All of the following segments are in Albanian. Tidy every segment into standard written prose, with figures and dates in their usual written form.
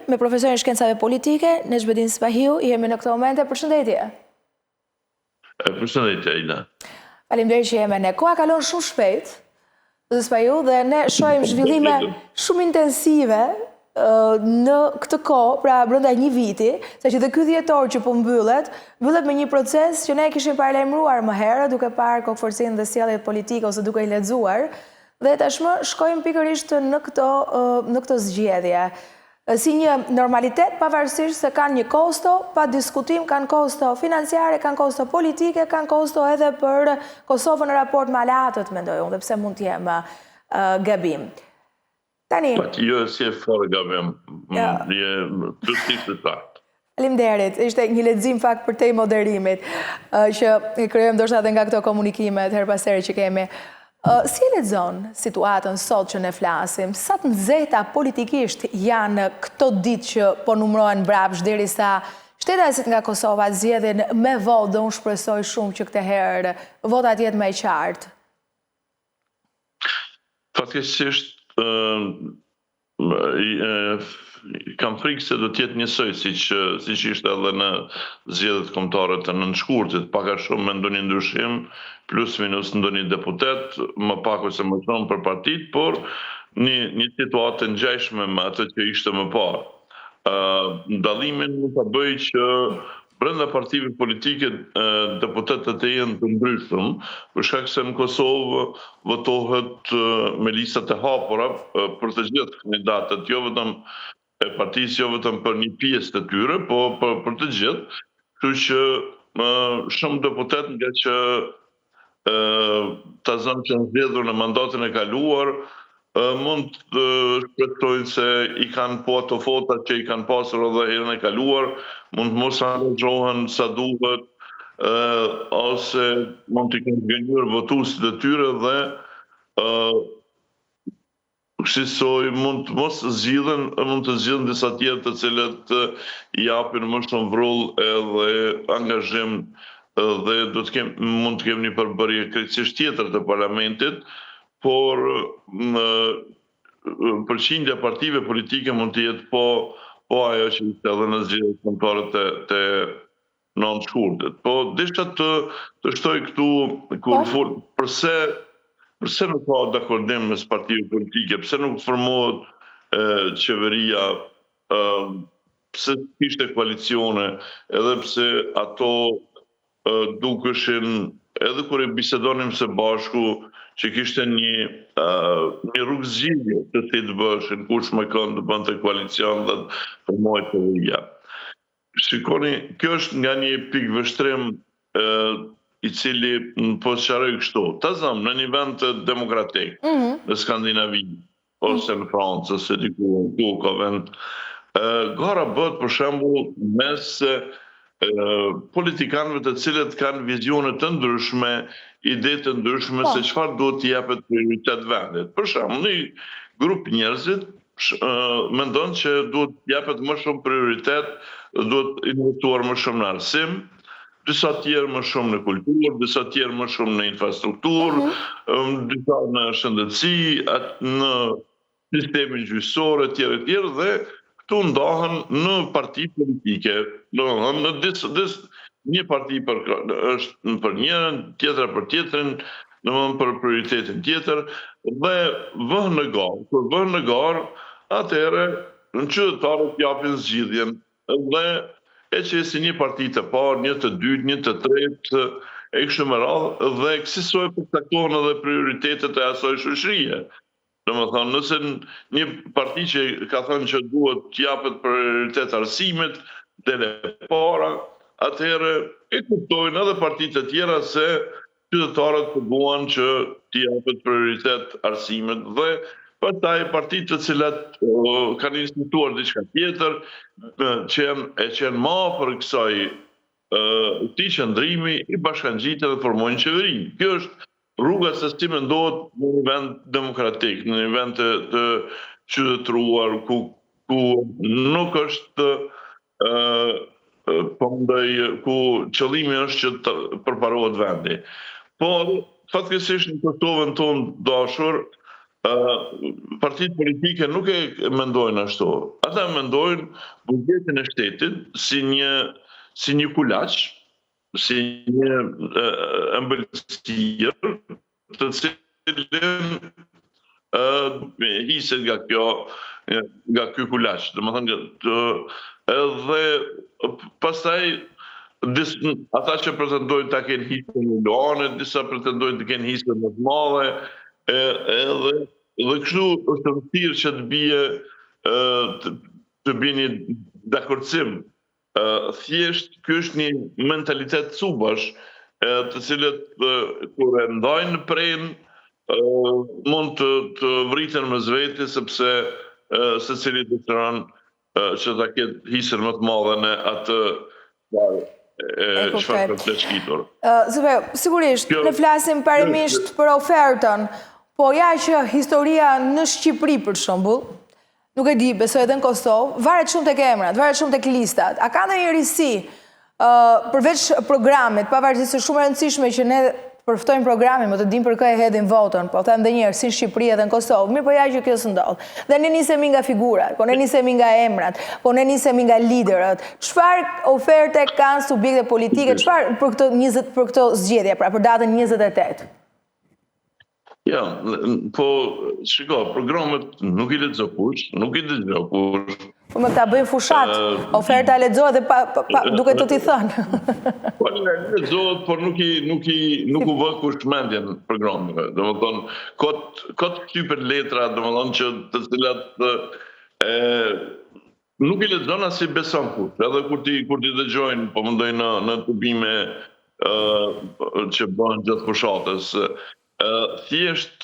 me profesorin e shkencave politike, Nezhbedin Spahiu, jemi në këto momente. Përshëndetje. Përshëndetje, Ila. Faleminderit që jemi ne. Koha kalon shumë shpejt, zë Spahiu, dhe ne shohim zhvillime shumë intensive në këtë kohë, pra brenda një viti, saqë dhe ky dhjetor që po mbyllet me një proces që ne kishim paralajmëruar më herët, duke parë kokforcinë dhe sjelljet politike ose duke i lexuar, dhe tashmë shkojmë pikërisht në këto zgjedhje. Si një normalitet, pavarësisht se kanë një kosto, pa diskutim, kanë kosto financiare, kanë kosto politike, kanë kosto edhe për Kosovën në raport me aleatët, mendoj unë, dhe pse mund të jem gabim. Tani. Jo, si e fare gabim, je tërësisht të taktë. Faleminderit, ishte një lexim fakt për tej moderimit, që krijojmë ndoshta edhe nga këto komunikimet her pas here që kemi. Si e lexon situatën sot që ne flasim? Sa të nxehta politikisht janë këto ditë që po numërohen mbrapsht derisa shtetasit nga Kosova zgjedhin me votë, dhe unë shpresoj shumë që këtë herë votat jetë më e qartë. Fatkeqësisht kam frikë se do t'jetë njësoj siç ishte edhe në zgjedhjet kombëtare të nënshkurtit, pak a shumë me ndonjë ndryshim, plus minus ndonjë deputet, më pak ose më shumë për partit, por një situatë ngjashme me atë që ishte më parë. Dallimin nuk ta bëj që brenda partive politike deputetët e jenë të ndryshëm, për shkak se në Kosovë votohet me listat e hapura për të gjithë kandidatët, jo vetëm e partisë, jo vetëm për një pjesë të tyre, po për të gjithë. Kështu që shumë deputet nga që ta zënë që në zgjedhur në mandatin e kaluar, mund të shpresojnë se i kanë po ato fotat që i kanë pasur edhe herën e kaluar, mund të mos angazhohen sa duhet, ose mund të kenë gënjur votuesit e tyre dhe shqisoj mund të mos zgjidhen, mund të zgjidhen disa tjerë të cilët i japin më shumë vrull edhe angazhim dhe mund të kemi një përbërje krejtësisht tjetër të parlamentit, por përqindja partive politike mund të jetë po ajo që ishte edhe në zgjedhjet kombëtare të nënshkurtit. Po desha të shtoj këtu kur fol pse nuk ka dakordim mes partive politike, pse nuk formohet qeveria, pse kishte koalicione, edhe pse ato dukeshin, edhe kur e bisedonim së bashku, që kishte një rrugë zgjidhje të si të bëshin, kush më kënd të bënte koalicion dhe të formohet qeveria. Shikoni, kjo është nga një pikë vështrim i cili po sqaroj kështu. Ta zëm në një vend demokratik, në Skandinavi, ose në Francë, ose diku ka vend, gara bëhet për shembull mes politikanëve të cilët kanë vizione të ndryshme, ide të ndryshme se çfarë duhet t'i japet prioritet vendit. Për shembull, një grup njerëzit mendon që duhet t'i japet më shumë prioritet, duhet investuar më shumë në arsim, disa tjerë më shumë në kulturë, disa tjerë më shumë në infrastrukturë, disa në shëndetësi, në sistemin gjyqësor e tjerë, dhe këtu ndahen në parti politike. Një parti është për njërën, tjetra për tjetrin, për prioritetin tjetër, dhe vënë në garë. Kur vënë në garë, atëherë në qytetarët japin zgjidhjen, dhe e që si një parti të parë, një të dytë, një të tretë, e kështu me radhë, dhe kësaj përcaktohen edhe prioritetet e asaj shoqërie. Domethënë, nëse një parti që ka thënë që duhet të japet prioritet arsimit, dele para, atëherë e kuptojnë edhe partitë të tjera se qytetarët përbuan që t'i japet prioritet arsimit, dhe pastaj partitë të cilat kanë instituar diçka tjetër, qenë më afër këtij qëndrimi, i bashkangjiten dhe formojnë qeverinë. Kjo është rruga se si mendohet në një vend demokratik, në një vend të qytetëruar, ku nuk është ku qëllimi është që të përparohet vendi. Por, fatkeqësisht në Kosovën tonë dashur, partitë politike nuk e mendojnë ashtu. Ata mendojnë buxhetin e shtetit si një kulaç, si një ëmbëlsirë të cilën hiset nga ky kulaç. Domethënë edhe pastaj ata që pretendojnë ta kenë hisën milione, disa pretendojnë të kenë hisën më të madhe, dhe kështu është vërtet që të bie një dakordsim. Thjesht ky është një mentalitet cubash, të cilët kur e ndajnë në prem mund të vriten mes vete sepse secili dëshiron që ta ketë hisën më të madhe në atë çfarë të shkitur. Sigurisht, ne flasim parimisht për ofertën, po ja që historia në Shqipëri për shembull, nuk e di, besoj edhe në Kosovë, varet shumë tek emrat, varet shumë tek listat. A ka ndonjë risi përveç programit, pavarësisht se shumë e rëndësishme që ne përftojmë programin, më të dim për kë e hedhin votën, po them edhe një herë, si në Shqipëri edhe në Kosovë, mirë po ja që kjo s'ndodh. Dhe ne nisemi nga figurat, po ne nisemi nga emrat, po ne nisemi nga liderët. Çfarë oferte kanë subjekte politike, çfarë për këto zgjedhje, pra për datën 28? Ja, po shiko, programet nuk i lexo kush, nuk i dëgjon kush. Po më ta bëjnë fushat, oferta lexohet dhe duke të t'i thënë. Po lexohet, por nuk u vë kush mendjen programeve. Domethënë, kot këtypet letra, domethënë që të cilat nuk i lexon as i beson kush. Edhe kur ti dëgjojnë, po mendojnë në tubime që bëhen gjatë fushatës. Thjesht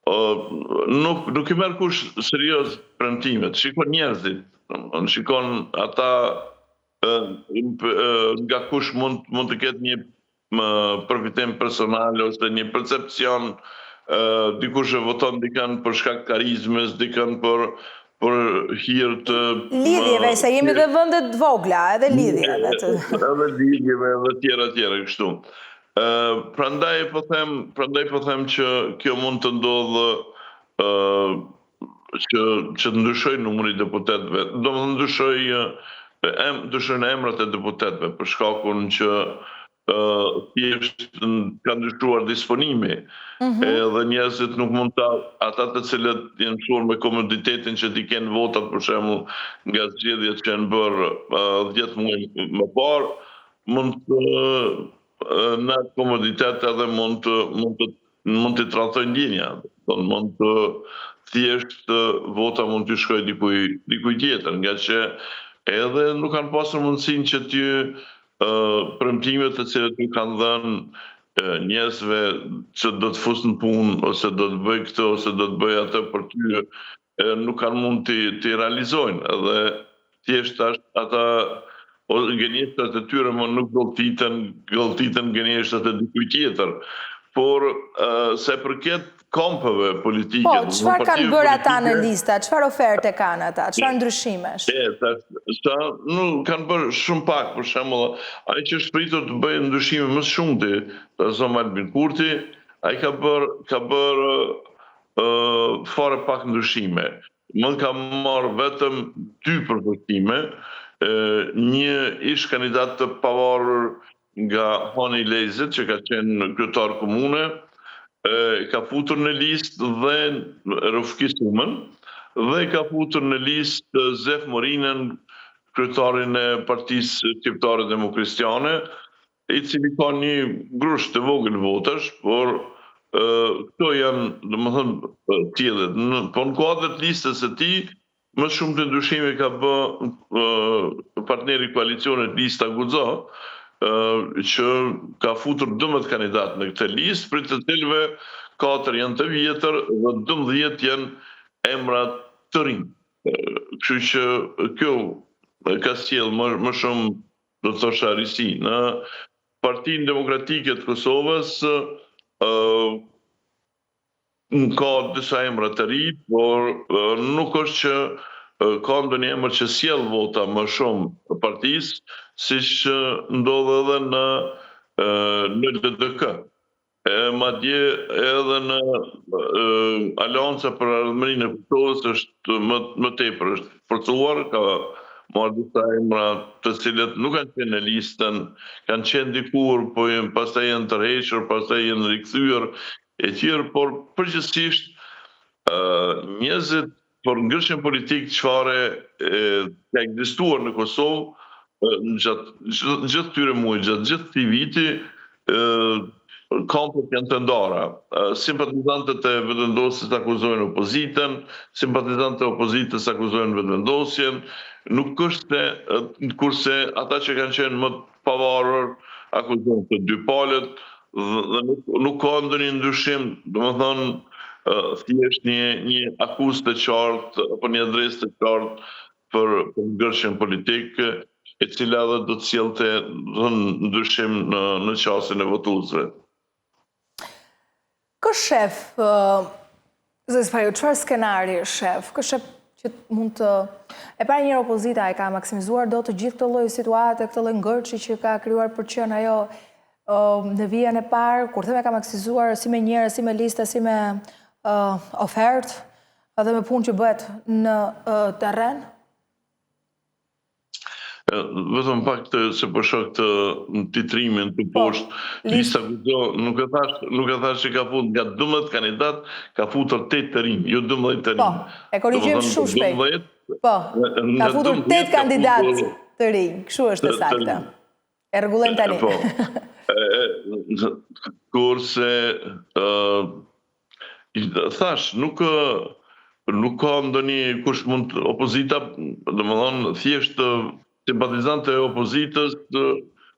nuk i merr kush serioz premtimet. Shikon njerëzit, shikon ata nga kush mund të ketë një përfitim personal ose një percepcion, dikush e voton dikën për shkak të karizmës, dikën për hir të lidhjeve, se jemi dhe vende të vogla, edhe lidhjeve. Edhe lidhjeve dhe tjera kështu. Prandaj po them që kjo mund të ndodhë që të ndryshoj numri i deputetëve. Domethënë ndryshojnë emrat e deputetëve për shkakun që thjesht ka ndryshuar disponimi. Edhe njerëzit nuk mund ata të cilët janë çuar me komoditetin që t'i kenë votat për shembull nga zgjedhjet që janë bërë 10 muaj më parë, mund të në komoditet edhe mund të tradhtojnë ndjenja. Mund të thjesht vota mund të shkojë dikuj tjetër, nga që edhe nuk kanë pasur mundësinë që ty premtimet të cilat ju kanë dhënë njerëzve që do të fusë në punë, ose do të bëj këtë, ose do të bëj atë për ty, nuk kanë mund të realizojnë. Edhe thjesht ata gënjeshtat e tyre më nuk gëlltiten gënjeshtat e dikuj tjetër. Por se përket kampeve politike... Po, çfarë kanë bërë ata në lista? Çfarë oferte kanë ata? Çfarë ndryshimesh? Kanë bërë shumë pak, për shembull, ai që është pritur të bëjë ndryshime më shumëti, Zoma Albin Kurti, ai ka bërë fare pak ndryshime. Më ka marrë vetëm 2 përvoktime, një ish kandidat të pavarur nga Hani Lezit, që ka qenë kryetar komune, ka futur në listë dhe Rufki Sumen, dhe ka futur në listë Zef Morinën, kryetarin e Partisë Shqiptare Demokristjane, i cili ka një grusht të vogël votash, por këto janë, domethënë, tjetër. Po në kuadër të listës së tij, më shumë të ndryshime ka bë partneri koalicionit Lista Guxo, që ka futur 12 kandidat në këtë listë, për të cilëve 4 janë të vjetër dhe 12 janë emrat të rinj. Kështu që kjo ka sjell më shumë, do të thosha, risi. Në Partinë Demokratike të Kosovës ka disa emra të ri, por nuk është që ka ndonjë emër që sjell vota më shumë për partisë, siç ndodh edhe në LDK. madje edhe në Alianca për Ardhmërinë e Kosovës është më tepër, është forcuar, ka marrë disa emra të cilët nuk kanë qenë në listën, kanë qenë dikur, po pastaj janë tërhequr, pastaj janë rikthyer e tjerë, por përgjithsisht njerëzit për ngërshën politik çfarë ka ekzistuar në Kosovë gjatë këtyre muajve, gjatë gjithë këtij viti, kampet janë të ndara. Simpatizantët e vetëvendosjes akuzojnë opozitën, simpatizantët e opozitës akuzojnë vetëvendosjen, nuk është kurse ata që kanë qenë më pavarur akuzojnë të dy palët dhe nuk ka ndonjë ndryshim, domethënë thjesht një akuzë të qartë apo një adresë të qartë për ngërshjen politike, e cila edhe do të sjellte ndryshim në qasjen e votuesve. Kë shef, çfarë skenari shef? Kë shef që mund të... E para njëra opozita e ka maksimizuar do të gjithë këtë lloj situate, këtë lloj ngërçi që ka krijuar për të qenë ajo në vijën e parë, kur theme ka maksimizuar si me njerëz, si me lista, si me ofertë, edhe me punë që bëhet në terren? Vetëm pak se po shoh këtë titrimin të poshtë, lista Guxho nuk e thash që ka futur nga 12 kandidat, ka futur 8 të rinj, jo 12 të rinj. Po, e korrigjojmë shumë shpejt. Po, ka futur 8 kandidat të rinj, kështu është e saktë. E rregullojmë tani. Po. Kurse thash, nuk ka ndonjë kush mund opozita, domethënë thjesht simpatizantë e opozitës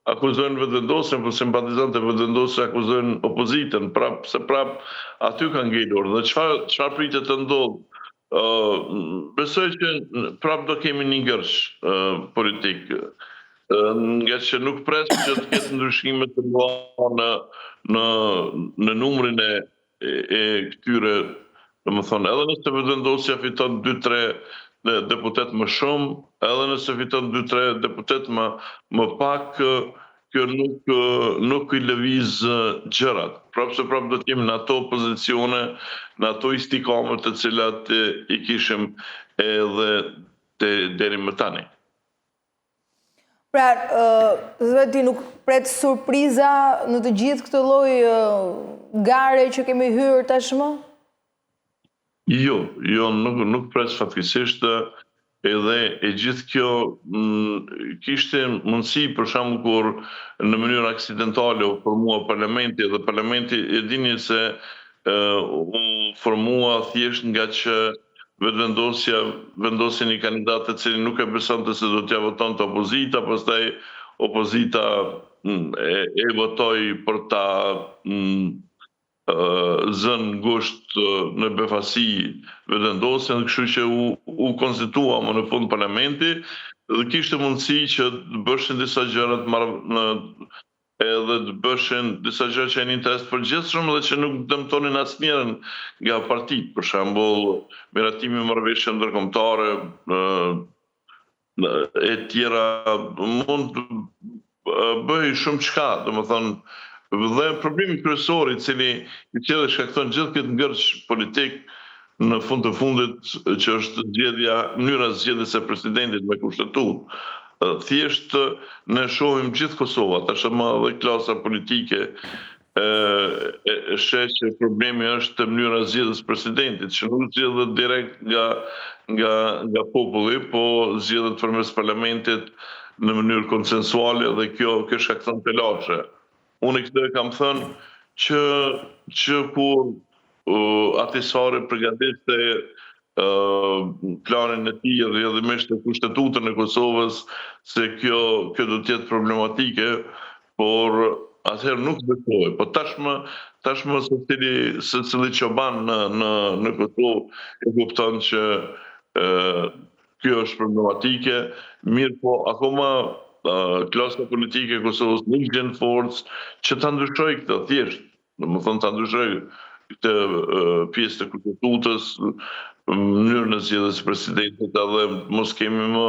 akuzojnë vetëvendosjen, por simpatizantë e vetëvendosjes akuzojnë opozitën, se aty ka ngelur. Dhe çfarë pritet të ndodhë? Besoj që prap do kemi një ngërsh politik, nga që nuk pres që të ketë ndryshime të mëdha në numrin e këtyre, domethënë, edhe nëse vetëvendosja fiton 2-3 deputet më shumë, edhe nëse fiton 2-3 deputet më pak, kjo nuk i lëviz gjërat. Prapse do të jemi në ato pozicione, në ato istikamet të cilat i kishim edhe deri më tani. Pra, zëti nuk pret surpriza në të gjithë këtë lloj gare që kemi hyrë tashmë? Jo, nuk pres fatkeqësisht, edhe e gjithë kjo kishte mundësi, për shembull, kur në mënyrë aksidentale u formua parlamenti, dhe parlamenti e dini se u formua thjesht nga që vetëvendosja vendosi një kandidat të cilin nuk e besonte se do t'ja votonte opozita, pastaj opozita e votoi për ta zënë ngusht në befasi vetëvendosjen, kështu që u konstitua më në fund parlamenti dhe kishte mundësi që të bëshin disa gjëra edhe të bëshin disa gjëra që janë interes të përgjithshëm dhe që nuk dëmtonin asnjërin nga partitë, për shembull miratimi i marrëveshjeve ndërkombëtare e tjera, mund të bëj shumë çka, domethënë. Dhe problemi kryesor i cili shkakton gjithë këtë ngërç politik në fund të fundit, që është mënyra zgjedhjes së presidentit me kushtetutë. Thjesht ne shohim gjithë Kosova, tashmë edhe klasa politike sheh që problemi është mënyra zgjedhjes së presidentit, që nuk zgjedhet direkt nga populli, po zgjedhet përmes parlamentit në mënyrë konsensuale dhe kjo shkakton telashe. Unë këtë e kam thënë që kur Ahtisaari përgatiste planin e tij dhe rrjedhimisht të kushtetutën e Kosovës, se kjo do të jetë problematike, por atëherë nuk besoj. Po tashmë secili çoban në Kosovë e kupton që kjo është problematike, mirë po akoma klasa politike e Kosovës nuk gjen forcë që ta ndryshojë këtë thjesht, domethënë ta ndryshojë këtë pjesë të kushtetutës, mënyrën e zgjedhjes së presidentit, edhe mos kemi më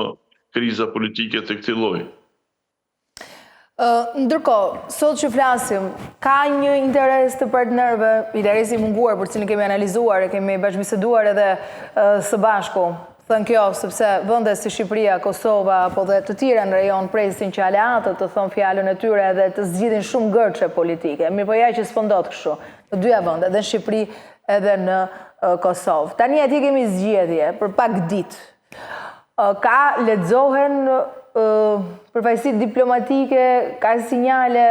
kriza politike të këtij lloji. Ndërkohë, sot që flasim, ka një interes të partnerëve, interesi munguar për cilin kemi analizuar e kemi bashkëbiseduar edhe së bashku, thënë kjo, sepse vende si Shqipëria, Kosova, apo dhe të tjera në rajon presin që aleatët të thonë fjalën e tyre edhe të zgjidhin shumë gërçe politike. Mirë po ja që s'fondot kështu, në dyja vende, edhe në Shqipëri edhe në Kosovë. Tani atje kemi zgjedhje për pak ditë. Ka lexohen përfaqësi diplomatike, ka sinjale,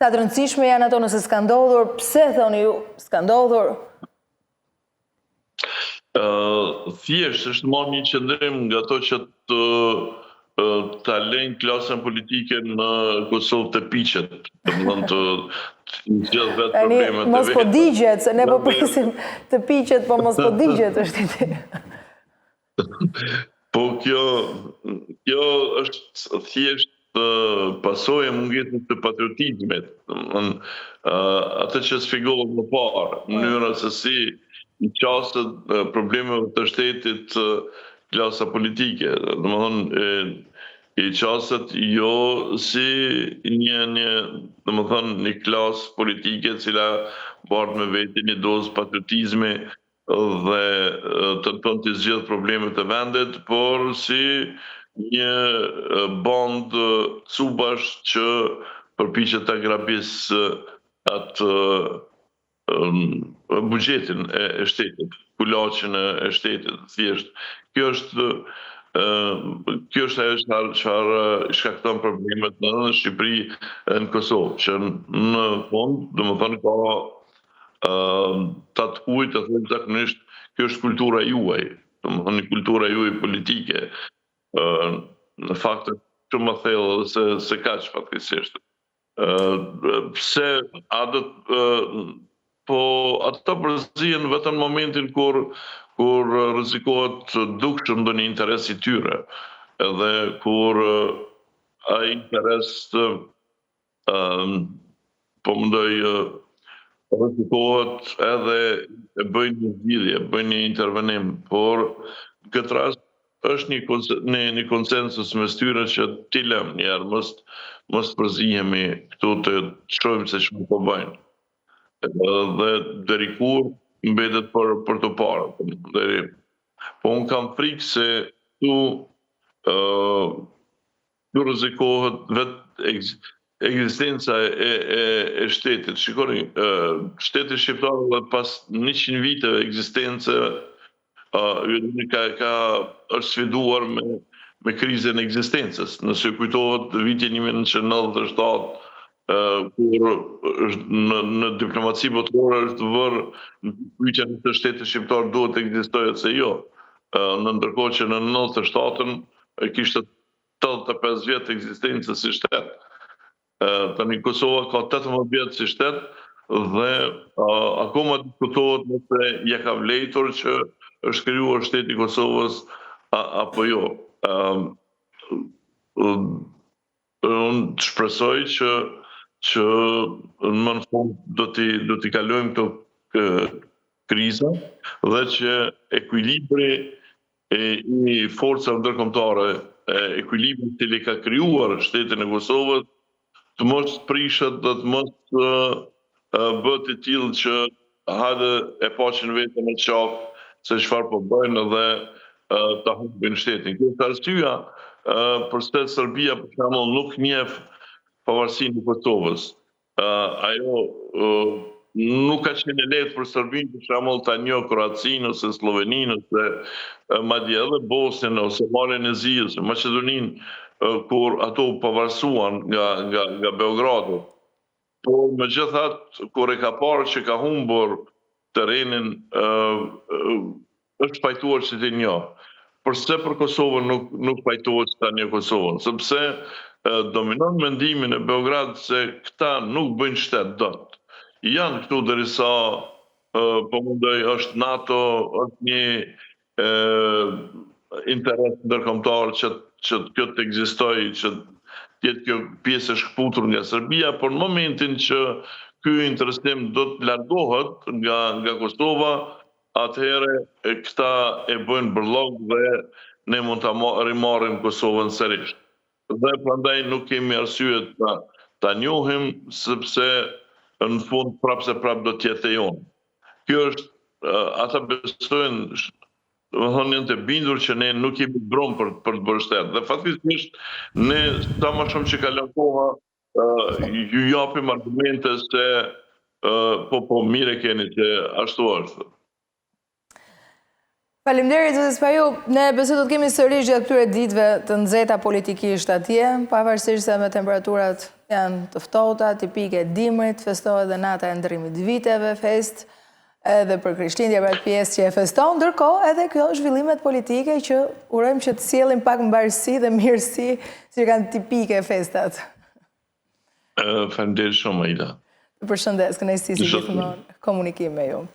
sa të rëndësishme janë ato nëse s'ka ndodhur, pse thoni ju s'ka ndodhur? Thjesht është marrë një qëndrim nga ato që ta lejnë klasën politike në Kosovë të piqet, të zgjidh vetë problemet e veta. Mos po digjet, se ne po presim të piqet, po mos po digjet është ide. Po kjo është thjesht pasojë e mungesës të patriotizmit. Atë që sfigurët më parë, mënyra se si i qasët problemeve të shtetit klasa politike. Domethënë i qasët jo si një klasë politike cila bart me veti një dozë patriotizmi dhe të të zgjidh problemet e vendit, por si një band cubash që përpiqet ta grabisë atë buxhetin e shtetit, kulaqin e shtetit, thjesht. Kjo është ajo çfarë shkakton problemet në Shqipëri e në Kosovë, që në fund, domethënë ka ta të kujt, të thënë zakonisht, kjo është kultura juaj, domethënë kultura juaj politike. Në fakt shumë më thellë se kaq fatkeqësisht. Pse po ata përzihen vetëm në momentin kur rrezikohet dukshëm ndonjë interes i tyre, edhe kur ai interes po mendoj rrezikohet edhe e bëjnë një zgjidhje, bëjnë një intervenim, por në këtë rast është një konsensus mes tyre që t'i lëm një herë, mos përzihemi këtu të shohim se ç'mund po bëjnë. Dhe deri kur mbetet për të parë. Po unë kam frikë se tu rrezikohet vetë ekzistenca e shtetit. Shikoni, shteti shqiptar dhe pas 100 viteve ekzistence është sfiduar me krizën e ekzistencës. Nëse kujtohet vitin 1997, kur në diplomaci botërore është vërë në pyetjen se shteti shqiptar duhet të ekzistojë ose jo. Në ndërkohë që në 97-ën kishte 85 vjet ekzistencës si shtet. Tani Kosova ka 18 vjet si shtet dhe akoma diskutohet nëse ja ka vlejtur që është krijuar shteti i Kosovës apo jo. Unë shpresoj që më në fund do t'i kalojmë këto kriza dhe që ekuilibri i forcave ndërkombëtare, ekuilibri i cili ka krijuar shtetin e Kosovës, të mos prishet dhe të mos bëhet i tillë që hajde e paqen vetëm në qafë se çfarë po bëjnë dhe ta humbin shtetin. Kjo është arsyeja përse Serbia për shembull nuk njeh pavarësinë e Kosovës. Ajo nuk ka qenë lehtë për Serbinë për shembull ta njohë Kroacinë ose Sloveninë ose madje edhe Bosnjën ose Malezinë ose Maqedoninë kur ato pavarësuan nga Beogradu. Por megjithatë kur e ka parë që ka humbur terrenin, është pajtuar që t'i njohë. Përse për Kosovën nuk pajtohet që ta njohë Kosovën? Sepse dominon mendimin e Beograd se këta nuk bëjnë shtet dot. Janë këtu derisa po mendoj është NATO, është një interes ndërkombëtar që kjo të ekzistojë, që tjetë kjo pjesë e shkëputur nga Serbia, por në momentin që ky interesim do të largohet nga Kosova, atëherë këta e bëjnë bërllog dhe ne mund ta rimarrim Kosovën sërish. dhe prandaj nuk kemi arsye ta njohim, sepse në fund prapse prap do t'jetë e jonë. Kjo është, ata besojnë, domethënë janë të bindur që ne nuk kemi brom për të bërë shtet. Dhe fatkeqësisht ne sa më shumë që kalon koha, ju japim argumente se po mire keni që ashtu është. Faleminderit zotës Paju, ne besoj do të kemi sërish gjatë këtyre ditëve të nxehta politikisht atje, pavarësisht se me temperaturat janë të ftohta, tipike dimrit, festohet dhe nata e ndërrimit të viteve, fest, edhe për Krishtlindje pra pjesë që e feston, ndërkohë edhe kjo zhvillimet politike që urojmë që të sjellin pak mbarësi dhe mirësi që kanë tipike festat. Faleminderit shumë Aida. Përshëndes, kënaqësi si gjithmonë komunikim me ju.